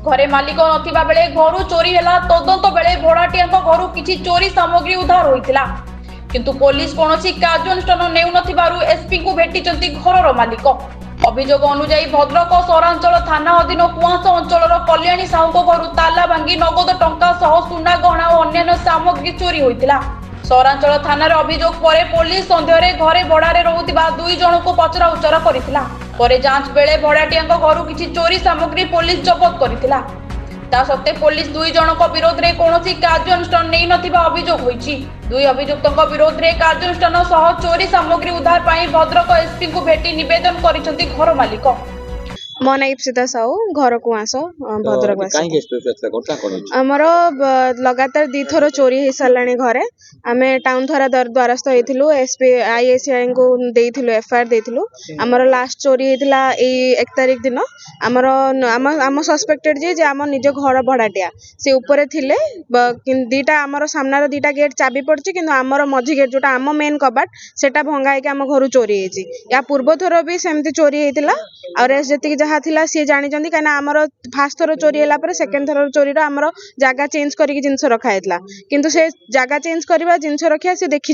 घरे मालिक नथिबा बेले घरु चोरी हैला तदंत बेले भड़ाटिया घरु किछि चोरी सामग्री उद्धार होइतिला किंतु पुलिस कोनोसी कार्यानुष्ठान नेउ नथिबारु एसपी को भेटिचंती घरर मालिक। अभियोग अनुसार भद्रक सहरांचल थाना अधीन कुआस अंचल कल्याणी साहू घर ताला भांगी नगद टंका सह सुना गहना और अन्य सामग्री चोरी होइतिला। सहरांचल थाना अभियोग पर पुलिस सन्देह घरे भड़ारे रहुतिबा 2 जन को पचरा उचरा करितिला। परे जांच बेले भड़ाटिया घर किछि चोरी सामग्री पुलिस जब्त करितिला। ता सत्ते पुलिस 2 जनक विरोध में कौन कार्यानुष्ठान नहीं नथिबा अभियोग होइछि। 2 अभियुक्तक विरोध में कार्यानुष्ठान सह चोरी सामग्री उद्धार पाई भद्रक एसपी को भेटी निवेदन करिसंती घर मालिक। मो ना इप्सिता साहू घर कुआस भद्रक आमर लगातार 2 थर चोरी हो सारे घरे आम टाउन थाना द्वारस्थ होइथिलु एसपी आईएसआई को देइथिलु एफआईआर देइथिलु। आमर लास्ट चोरी होइतिला एई 1 तारिख दिन आमर आम सस्पेक्टेड जे आम निज घर भड़ाटिया से ऊपर थिले दीटा आमर सामनार 2टा गेट चाबी पड़छि किंतु आमर मझी गेट जोटा आम मेन कबाट सेटा भंगा के आम घर चोरी होइछि। या पूर्व थर भी सेमती चोरी होइतिला और जति जहाँ थिला सी जानी कहीं आमर फास्ट थर चोरी है सेकेंड थर चोरी आमर जगह चेंज करके जिनस रखाइला किंतु से जगह चेंज करवा जिनस रखा सी देखी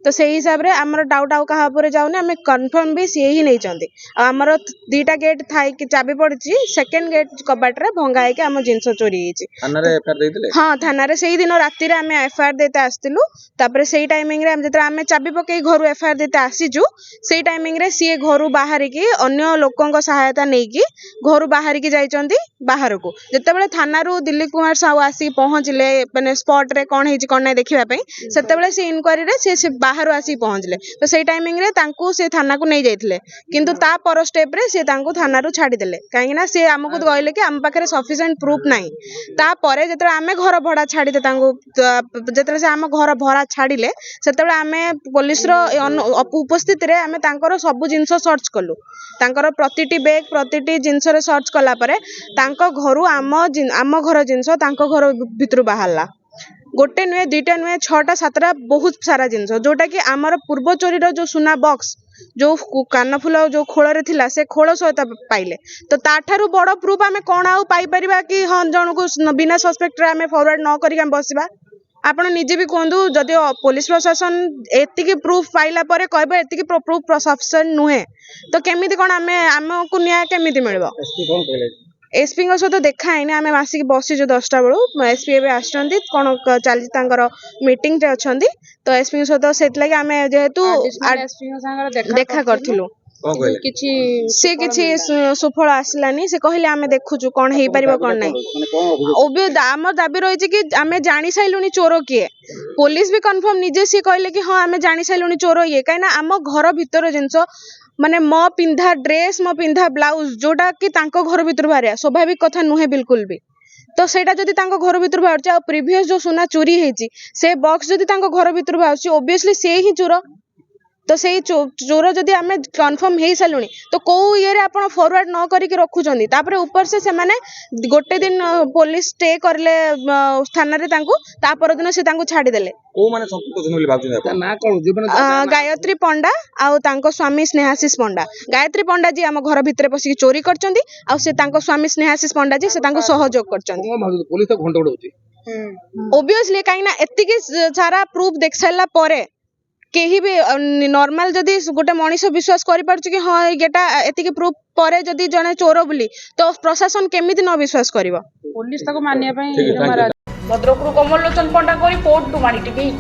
तो से हिसाब से आमर डाउट आउ क्या जाऊनी आम कन्फर्म भी सी ही नहीं आमर 2टा गेट थाई चाबी पड़ी सेकेंड गेट कबाटे भंगा आम जिनस चोरी हाँ थाना से दिन राति आम एफआईआर देते आसलु से टाइमिंग जो आम चाबी पकई घर एफआईआर देते आसीचु से टाइमिंग सी घर बाहर की अन्य लोकों सहायता नहीं घर बाहर की जाइचंती बाहर को जितेबाला थाना दिलीप कुमार साहू आसी पहुंचले माने स्पॉट रे कौन है कौन नहीं देखा से से इनक्वारी रे से बाहर आसी पहुंचले तो से टाइमिंग रे तांकू से थाना को नहीं जाइथिले किंतु ता पर स्टेप रे से तांकू थाना रू छाड़ी देले काहे ना से हमकु कहले कि हम पाखरे सफिशिएंट प्रूफ नहीं ता परे जतरा आमे घर भड़ा छाड़ी दे तांकू जतरा से हम घर भड़ा छाड़ीले सेतेबेले आमे पुलिस रो उपस्थिति रे आमे तांकर सब जिंस सर्च कलु तांकर प्रतिटी बैग प्रतिटी जिनस सर्च कला परे तांको घरु आम घर जिनस तांको घर भितर बाहरला गोटे नुहे 2टा नुहे 6टा 7टा बहुत सारा जिनस जोटा कि आमर पूर्व चोरी जो सुना बॉक्स जो कानफुल जो खोल थिला से खोल सहित पाइले तो ताठारु बड़ प्रूफ आमे कोन आउ पाई परिबा कि हां जन को बिना सस्पेक्ट रे आमे फॉरवर्ड न करी हम बसिबा। आपण निजे भी कहूँ जदि पुलिस प्रशासन एतिकी प्रूफ पाइला परे कहबे एतिकी प्रूफ सफिशिएंट नुहे तो केमिति कोन आमे आमको न्याय केमिति मिलबो। एसपी सहित देखा है आम आसिक बसीचु 10टा बेलू एसपी एवं आसछंती कौन चली मीटिंग रे अछंती तो एसपी सहित से आम जेहेतु देखा करथिलु सी किसी सुफल आसलानी से कहले आमे देखुचु कौन हो पार कौन नहीं आम दाबी रही कि आमे जानी साइलुनी चोर किए पुलिस भी कन्फर्म निजे सी कहले कि हाँ आमे जानी साइलुनी चोर ये कहीं आम घर भीतर जिनस माने मो पिंधा ड्रेस मो पिंधा ब्लाउज जोटा कि तांको घर भीतर बाहर स्वाभाविक कथा नुहे बिल्कुल भी तो सेटा जदि तांको घर भीतर बाहर प्रीवियस जो सुना चोरी होती से बॉक्स जदि तांको घर भीतर बाहर ओबियसली से ही चोर तो से चोर जदि आम कन्फर्म हो सारूनी तो कौ ये आपण फॉरवर्ड न करके रखुचंदी तापरे ऊपर से माने गोटे दिन पुलिस स्टे करले थाना रे तांको ता पर दिन से तांको छाड़ी देले को माने संपुक्त होले भाबुनी आपण ना कोन गायत्री पंडा आउ तांको स्वामी स्नेहाशीष पंडा गायत्री पंडा जी आम घर भितर पसी चोरी करचंदी आउ से तांको स्वामी स्नेहाशीष पंडा जी से तांको सहयोग करचंदी पुलिस तो घंटा उडौची ओबियसली काई ना एतिकी सारा प्रूफ देख साइला परे केही भी नॉर्मल जदि गोटे मनीष विश्वास करि पारछु कि हां एटा एतिकी प्रूफ परे जदि जने चोर बोली तो प्रशासन केमिति न विश्वास करिवो पुलिस ताको मानिया पई भद्रकरू कमल लोचन पंडा को रिपोर्ट टुमाडी टीवी।